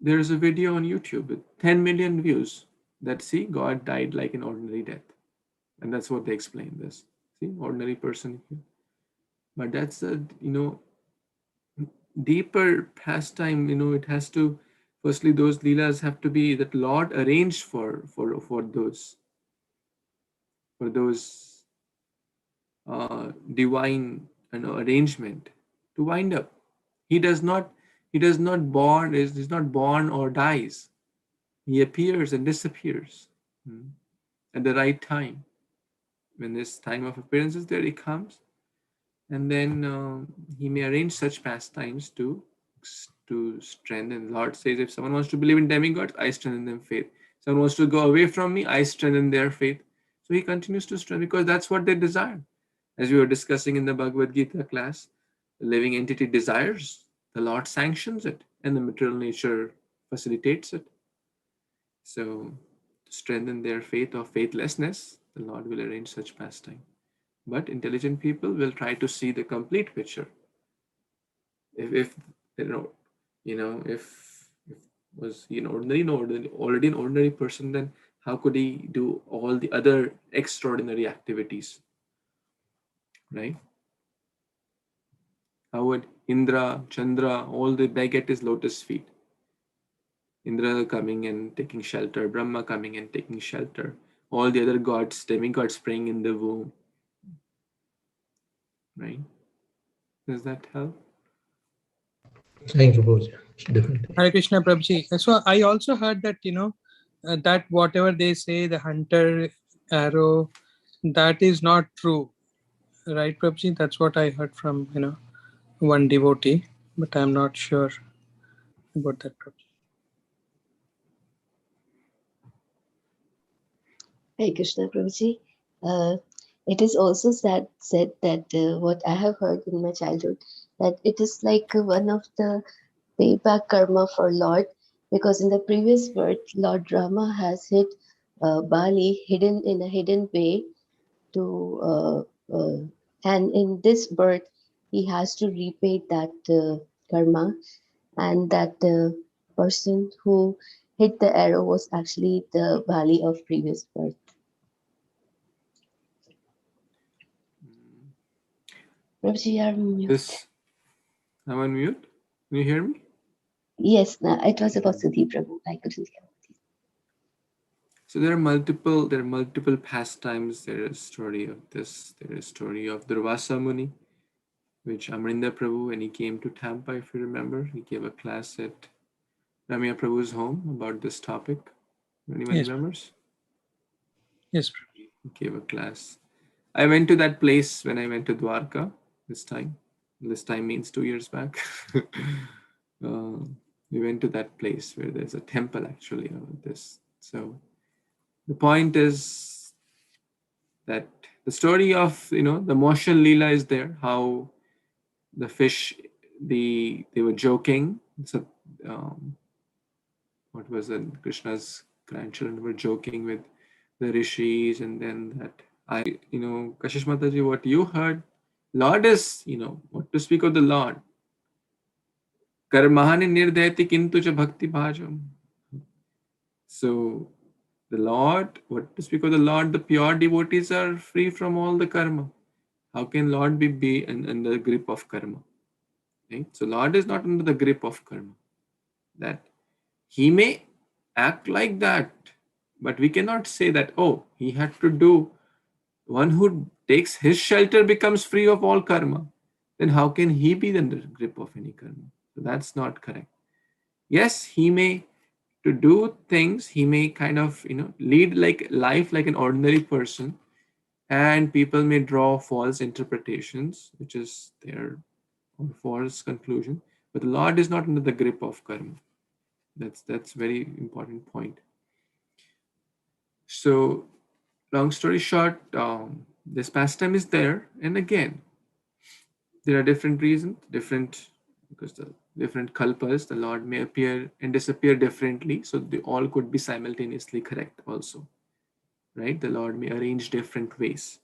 there's a video on YouTube with 10 million views that, see, God died like an ordinary death. And that's what they explain this. See, ordinary person here. But that's a, deeper pastime. It has to, firstly, those leelas have to be that Lord arranged for those divine arrangement to wind up. He does not He does not born, he's not born or dies. He appears and disappears at the right time. When this time of appearance is there, he comes, and then he may arrange such pastimes to strengthen. Lord says, if someone wants to believe in demigods, I strengthen them faith. Someone wants to go away from me, I strengthen their faith. So he continues to strengthen because that's what they desire. As we were discussing in the Bhagavad Gita class, the living entity desires, the Lord sanctions it, and the material nature facilitates it. So to strengthen their faith or faithlessness, the Lord will arrange such pastime. But intelligent people will try to see the complete picture. If was he already an ordinary person, then how could he do all the other extraordinary activities, right? How would Indra, Chandra, all they beg at his lotus feet? Indra coming and taking shelter, Brahma coming and taking shelter, all the other gods, demigods praying in the womb, right? Does that help?
Thank you, Prabhuji. Definitely.
Hare Krishna, Prabhuji. So I also heard that, that whatever they say, the hunter arrow, that is not true. Right, Prabhuji? That's what I heard from, one devotee, but I'm not sure about that, Prabhuji.
Hare Krishna, Prabhuji. It is also said that what I have heard in my childhood, that it is like one of the payback karma for Lord, because in the previous birth, Lord Rama has hid Bali hidden in a hidden way and in this birth, he has to repay that karma, and that person who hit the arrow was actually the Bali of previous birth. Prabhuji, you are mute.
I'm on mute. Can you hear me?
Yes, it was about Sudhi Prabhu. I couldn't hear.
So there are multiple pastimes. There is story of this. There is story of Durvasa Muni, which Amrinda Prabhu, when he came to Tampa, if you remember, he gave a class at Ramya Prabhu's home about this topic. Anyone remembers?
Yes.
He gave a class. I went to that place when I went to Dwarka this time. This time means 2 years back. We went to that place where there's a temple actually of this. So the point is that the story of the motion Leela is there. How the fish, they were joking. So what was it? Krishna's grandchildren were joking with the rishis, and then that Kashish Mataji, what you heard, Lord is, what to speak of the Lord. Karmahani nirdayati kintu cha bhakti bhajam. So the Lord, what to speak of the Lord, the pure devotees are free from all the karma. How can Lord be under the grip of karma? Right? So Lord is not under the grip of karma. That he may act like that, but we cannot say that, oh, he had to do. One who takes his shelter becomes free of all karma. Then how can he be under the grip of any karma? So that's not correct. Yes, he may to do things, he may kind of lead like life like an ordinary person, and people may draw false interpretations, which is their false conclusion. But the Lord is not under the grip of karma. That's very important point. So, long story short, this pastime is there, and again, there are different reasons, because the different kalpas, the Lord may appear and disappear differently, so they all could be simultaneously correct also, right? The Lord may arrange different ways.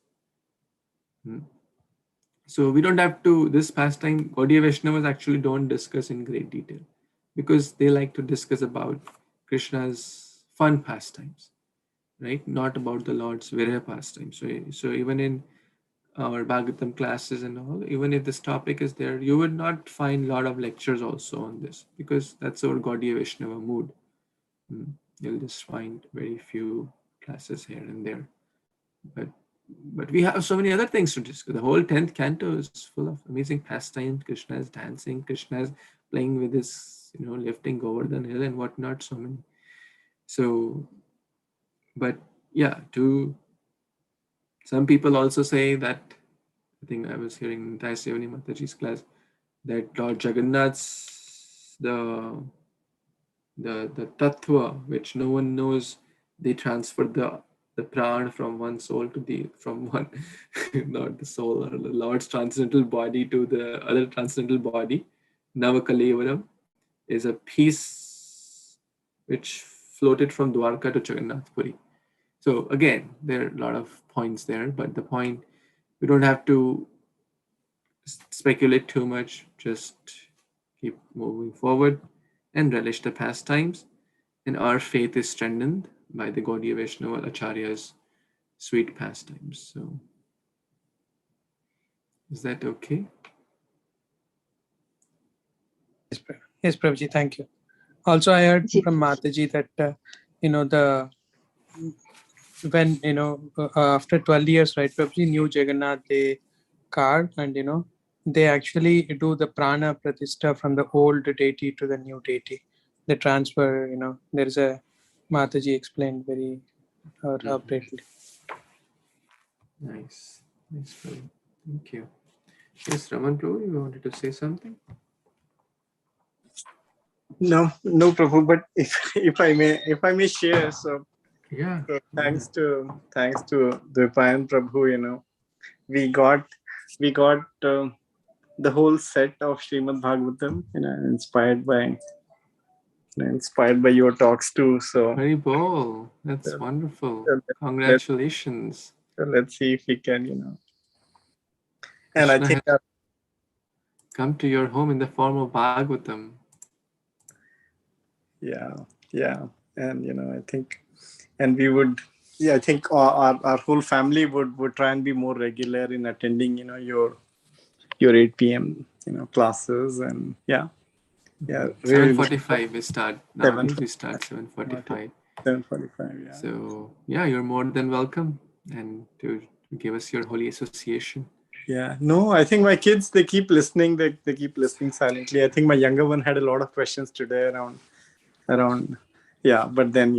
So we don't have to, this pastime, Gaudiya Vaishnavas actually don't discuss in great detail, because they like to discuss about Krishna's fun pastimes, right? Not about the Lord's Viraha pastime. So even in our Bhagavatam classes and all, even if this topic is there, you would not find a lot of lectures also on this, because that's our Gaudiya Vaishnava mood. You'll just find very few classes here and there. But we have so many other things to discuss. The whole 10th canto is full of amazing pastimes. Krishna is dancing, Krishna is playing with his, lifting Govardhan hill and whatnot. So many. So, but yeah, some people also say that, I think I was hearing Taisevani Mataji's class, that Lord Jagannath's the tattva which no one knows, they transfer the pran from one soul to from one not the soul or the Lord's transcendental body to the other transcendental body. Navakalevaram is a piece which floated from Dwarka to Jagannath Puri. So again, there are a lot of points there, but the point, we don't have to speculate too much, just keep moving forward and relish the pastimes. And our faith is strengthened by the Gaudiya Vaishnava Acharya's sweet pastimes. So, is that okay?
Yes, Prabhuji, thank you. Also, I heard from Mataji that, when, after 12 years, right, Prabhuji, new Jagannath, they carve and, they actually do the prana pratishta from the old deity to the new deity. They transfer, there is a Mataji explained very appropriately.
Nice. Nice, Prabhu. Thank you. Yes, Raman Prabhu, you wanted to say something?
No, Prabhu, but if I may share, so
yeah.
So thanks to Dvipayan Prabhu, we got the whole set of Śrīmad-Bhāgavatam, inspired by your talks too. So
very bold. That's wonderful. Congratulations.
Let's see if we can, And I think
come to your home in the form of Bhagavatam.
Yeah, and I think, and we would, I think our whole family would try and be more regular in attending, your 8 p.m. classes, and yeah.
Really 7:45 we start. Nowadays we start 7:45.
7:45. Yeah.
So yeah, you're more than welcome, and to give us your holy association.
Yeah. No, I think my kids, they keep listening. They keep listening silently. I think my younger one had a lot of questions today around. Yeah, but then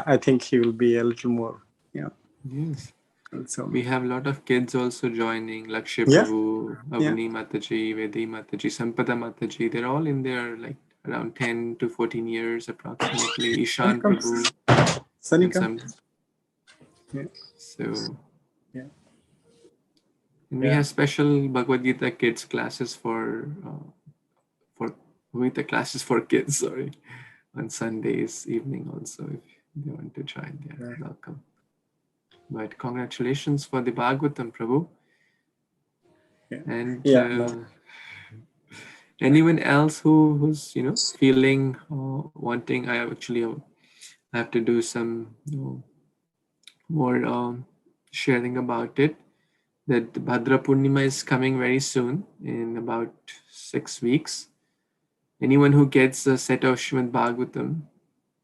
I think he will be a little more. Yeah.
Yes.
So
we have a lot of kids also joining, Lakshya Prabhu, Avani Mataji, Vedi Mataji, Sampada Mataji. They're all in there, like around 10 to 14 years approximately. Ishan Prabhu. So and we have special Bhagavad Gita kids classes for Gita classes for kids. Sorry, on Sundays evening also. If they want to join, they are welcome. But congratulations for the Bhagavatam, Prabhu. And anyone else who's feeling wanting, I have to do some more sharing about it. That Bhadra Purnima is coming very soon, in about 6 weeks. Anyone who gets a set of Śrīmad-Bhāgavatam,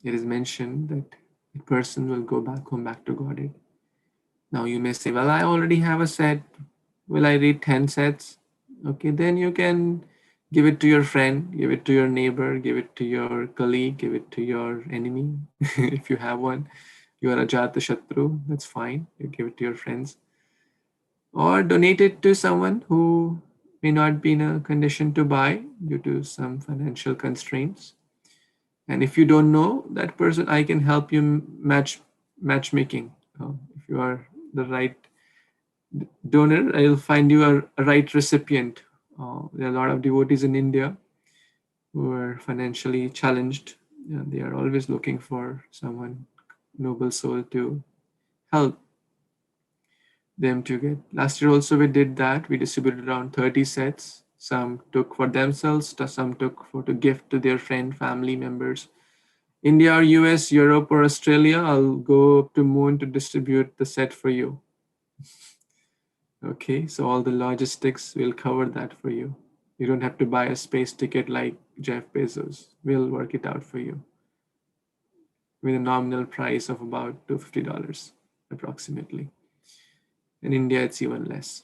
it is mentioned that a person will go back to Godhead. Now you may say, well, I already have a set. Will I read 10 sets? Okay, then you can give it to your friend, give it to your neighbor, give it to your colleague, give it to your enemy. If you have one, you are Ajata Shatru, that's fine. You give it to your friends. Or donate it to someone who may not be in a condition to buy due to some financial constraints. And if you don't know that person, I can help you matchmaking. If you are the right donor, I'll find you a right recipient. There are a lot of devotees in India who are financially challenged. They are always looking for someone, noble soul, to help them to get. Last year also we did that. We distributed around 30 sets. Some took for themselves, some took to gift to their friend, family members. India or US, Europe or Australia, I'll go up to moon to distribute the set for you. Okay, so all the logistics will cover that for you. You don't have to buy a space ticket like Jeff Bezos. We'll work it out for you with a nominal price of about $250 approximately. In India, it's even less.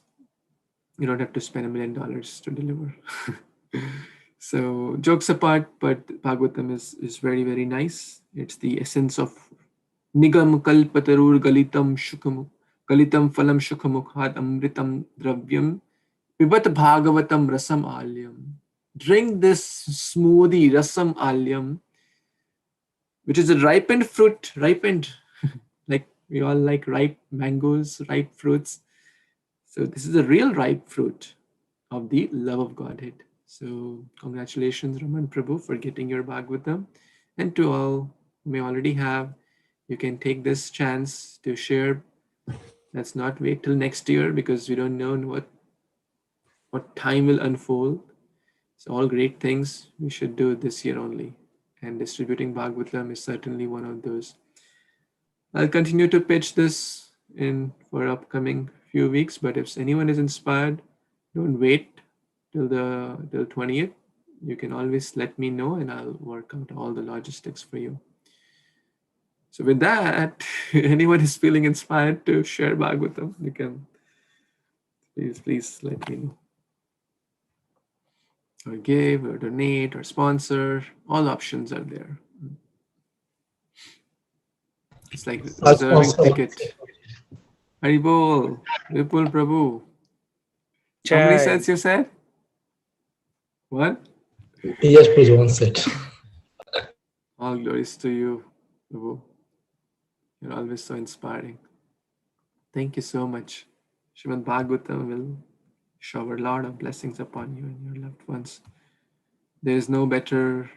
You don't have to spend $1 million to deliver. So jokes apart, but Bhagavatam is very, very nice. It's the essence of Nigam kalpatarur galitam shukhamuk galitam phalam shukhamukhat amritam dravyam pibat bhagavatam rasam alyam. Drink this smoothie rasam alyam, which is a ripened fruit, ripened like we all like ripe mangoes, ripe fruits. So this is a real ripe fruit of the love of Godhead. So congratulations, Raman Prabhu, for getting your Bhagavatam. And to all who may already have, you can take this chance to share. Let's not wait till next year because we don't know what time will unfold. So all great things we should do this year only. And distributing Bhagavatam is certainly one of those. I'll continue to pitch this for upcoming few weeks, but if anyone is inspired, don't wait till 20th. You can always let me know and I'll work out all the logistics for you. So with that, anyone is feeling inspired to share Bhagavatam, you can please let me know. Or give, or donate, or sponsor. All options are there. It's like reserving ticket. Haribol, Vipul Prabhu. How many sets you said? What?
Yes, please, one set.
All glories to you, Prabhu. You're always so inspiring. Thank you so much. Śrīmad-Bhāgavatam will shower a lot of blessings upon you and your loved ones. There is no better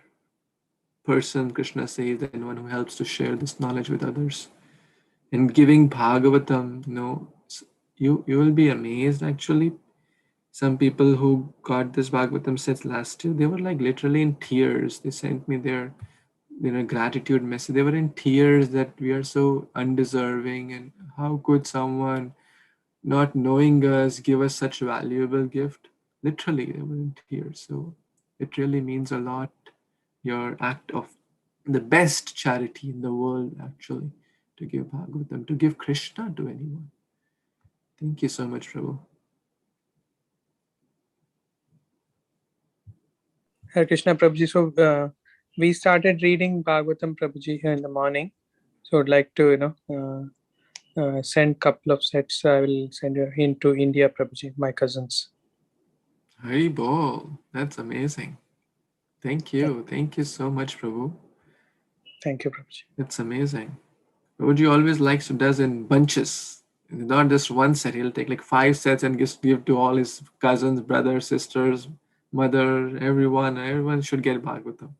person, Krishna says, than one who helps to share this knowledge with others. And giving Bhagavatam, you will be amazed actually. Some people who got this Bhagavatam sets last year, they were like literally in tears. They sent me their gratitude message. They were in tears that we are so undeserving and how could someone not knowing us give us such a valuable gift. Literally they were in tears. So it really means a lot, your act of the best charity in the world actually, to give Bhagavatam, to give Krishna to anyone. Thank you so much, Prabhu.
Hare Krishna, Prabhuji. So we started reading Bhagavatam, Prabhuji, here in the morning. So I'd like to, send couple of sets. I will send you into India, Prabhuji, my cousins.
Haribol, that's amazing. Thank you. Thank you so much, Prabhu.
Thank you, Prabhuji.
It's amazing. Prabhuji always likes to does in bunches. Not just one set. He'll take like 5 sets and just give to all his cousins, brothers, sisters, mother, everyone. Everyone should get Bhagavatam.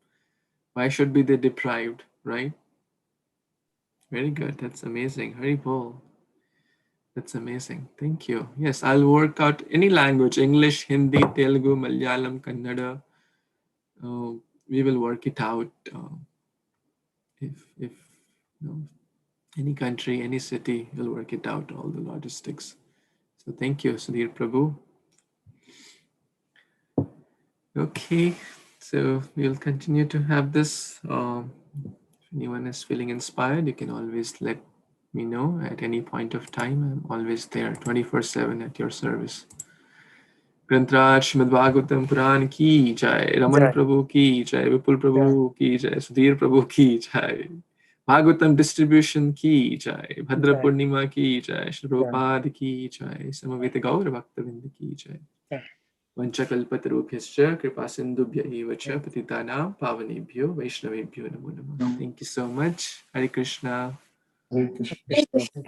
Why should be they deprived, right? Very good. That's amazing. Haribol. That's amazing. Thank you. Yes, I'll work out any language, English, Hindi, Telugu, Malayalam, Kannada. We will work it out. If any country, any city, we'll work it out, all the logistics. So thank you, Sudhir Prabhu. Okay, so we'll continue to have this. If anyone is feeling inspired, you can always let me know at any point of time. I'm always there, 24/7 at your service. Grantraj Śrīmad-Bhāgavatam Puran ki jai, Raman Prabhu ki jai, Vipul Prabhu ki jai, Sudhir Prabhu ki jai, Bhagavatam distribution ki jai, Bhadra Purnima ki jai, Shri Prabhupada ki jai, Samaveta Gaura Bhaktavinda ki jai. Vanchakalpatarubhyascha kripa sindhubhya eva cha patitanam pavanebhyo vaishnavebhyo namo namah. Thank you so much. Hare Krishna.
Hare Krishna.